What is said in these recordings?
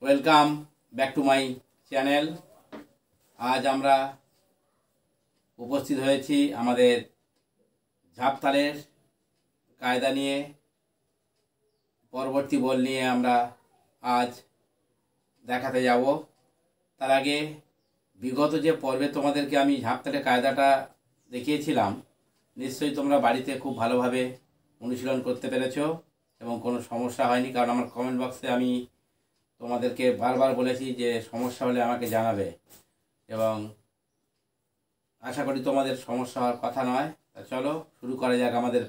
Welcome back to my channel. আজ আমরা উপস্থিত হয়েছি আমাদের ঝাপতালের কায়দা নিয়ে। পরবর্তী বল নিয়ে আমরা আজ দেখাতে যাব। তার আগে বিগত যে পর্বে তোমাদেরকে আমি ঝাপতালের কায়দাটা দেখিয়েছিলাম, নিশ্চয়ই তোমরা বাড়িতে খুব ভালোভাবে অনুশীলন করতে পেরেছো এবং কোনো সমস্যা হয়নি। কারণ আমার কমেন্ট বক্সে আমি তোমাদেরকে বারবার বলেছি যে সমস্যা হলে আমাকে জানাবে, এবং আশা করি তোমাদের সমস্যা হওয়ার কথা নয়। তা চলো শুরু করা যাক আমাদের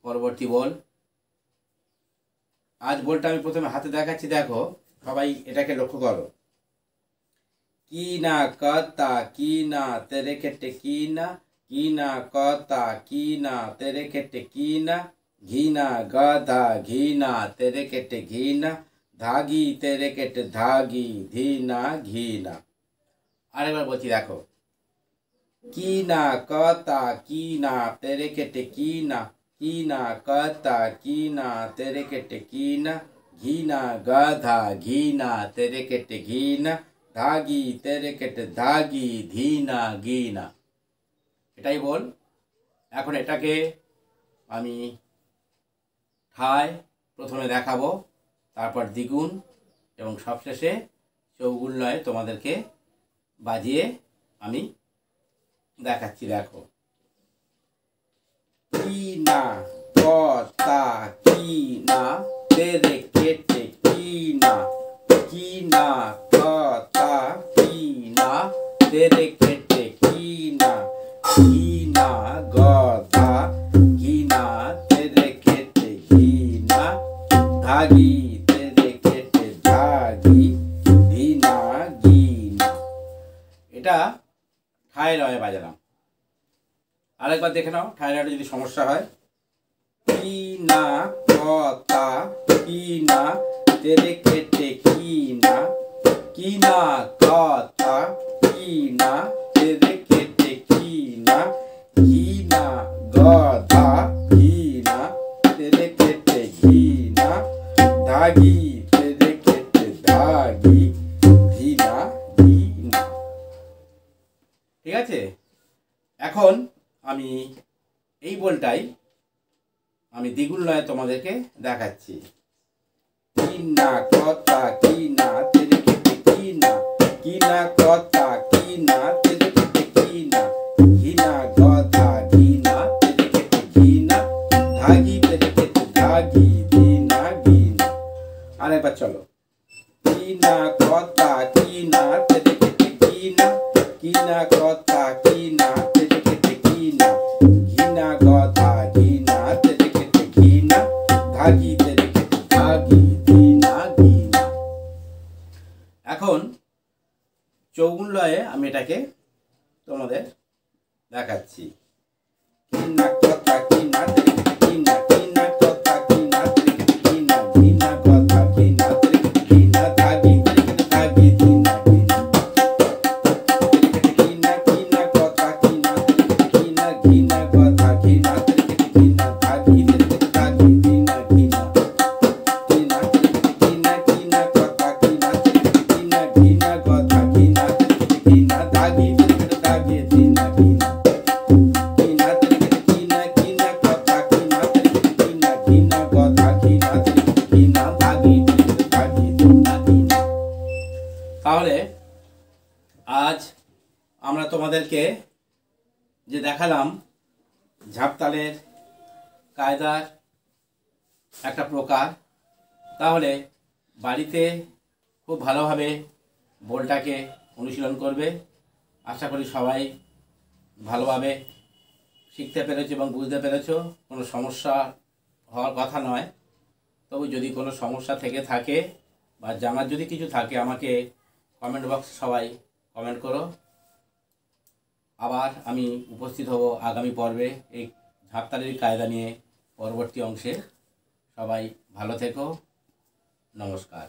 পরবর্তী বল। আজ বলটা আমি প্রথমে হাতে দেখাচ্ছি, দেখো সবাই এটাকে লক্ষ্য করো। কি না কথা কি না তেরে কেটে কি না কথা কি না তেরে কেটে কি না, ঘি না গাধা ঘি না তেরে কেটে ঘি না, ধাগি তেরে কেটে ধাগি ধি না ঘি না। আরেকবার বলছি, দেখো কি না কথা কি না তেরে কেটে কি না কথা কি না তেরে কেটে কি না, ঘি না গাধা ঘি না তেরে কেটে ঘি না, ধাগি তেরে কেটে ধাগি ধি না ঘি না। এটাই বল। এখন এটাকে আমি ঠায় প্রথমে দেখাবো, তারপর দ্বিগুণ এবং সবশেষে চৌগুণ লয়ে তোমাদেরকে বাজিয়ে আমি দেখাচ্ছি। দেখো কি না কথা কি না তেরে কেটে কি না কথা কি না তেরে কেটে কি না, ঘি না গধা ঘি না তেরে কেটে ঘি না, ধাগি তেরে কেটে ধাগি ধি না ঘি না। এটা ঠায় লয়ে বাজালাম। আরেকবার দেখে নাও, ঠায় লয়টা যদি সমস্যা হয়। কি না কথা কি না তেরে কেটে কি না কথা কি না তেরে কেটে কি না, ঘি না গধা ঘি না তেরে কেটে ঘি না, ধাগি তেরে কেটে ধাগি ধি না ঘি না। ঠিক আছে, এখন আমি এই বলটাই আমি দ্বিগুণ লয়ে তোমাদেরকে দেখাচ্ছি। কি না কথা কি না তেরে কেটে কি না কথা কি না তেরে কেটে কি না, ঘি না গধা ঘি না তেরে কেটে ঘি না, ধাগি তেরে কেটে ধাগি ধি না ঘি না। আরেকবার চলো। কি না কথা কি না তেরে কেটে কি না কথা কি না তেরে কেটে কি না, ঘি না গধা ঘি না তেরে কেটে ঘি না, ধাগি তেরে কেটে ধাগি ধি না ঘি না। এখন চৌগুণ লয়ে আমি এটাকে তোমাদের দেখাচ্ছি। কি না কথা কি না তেরে কেটে কি না কথা কি না তেরে কেটে কি না, ঘি না গধা ঘি না তেরে কেটে ঘি না, ধাগি তেরে কেটে ধাগি ধি না ঘি না। তেরে কেটে কি না কথা কি না তেরে কেটে কি না, ঘি না গধা ঘি না তেরে কেটে ঘি না, ধাগি তেরে কেটে ধাগি ধি না ঘি না। কি না তেরে কেটে কি না কথা কি না তেরে কেটে কি না, ঘি না গধা ঘি না তেরে কেটে ঘি না, ধাগি তেরে কেটে ধাগি ধি না ঘি না। কি না তেরে কেটে কি না কথা কি না তেরে কেটে কি না, ঘি না গধা ঘি না তেরে কেটে ঘি না, ধাগি তেরে কেটে ধাগি ধি না ঘি না। তাহলে আজ আমরা তোমাদেরকে যে দেখালাম ঝাপতালের কায়দার একটা প্রকার, তাহলে বাড়িতে খুব ভালোভাবে বলটাকে অনুশীলন করবে। আশা করি সবাই ভালোভাবে শিখতে পেরেছো এবং বুঝতে পেরেছো। কোনো সমস্যা হওয়ার কথা নয়। তবু যদি কোনো সমস্যা থেকে থাকে বা জানার যদি কিছু থাকে, আমাকে কমেন্ট বক্সে সবাই কমেন্ট করো। আবার আমি উপস্থিত হব আগামী পর্বে এই ঝাপতালের কায়দা নিয়ে পরবর্তী অংশে। সবাই ভালো থেকো, নমস্কার।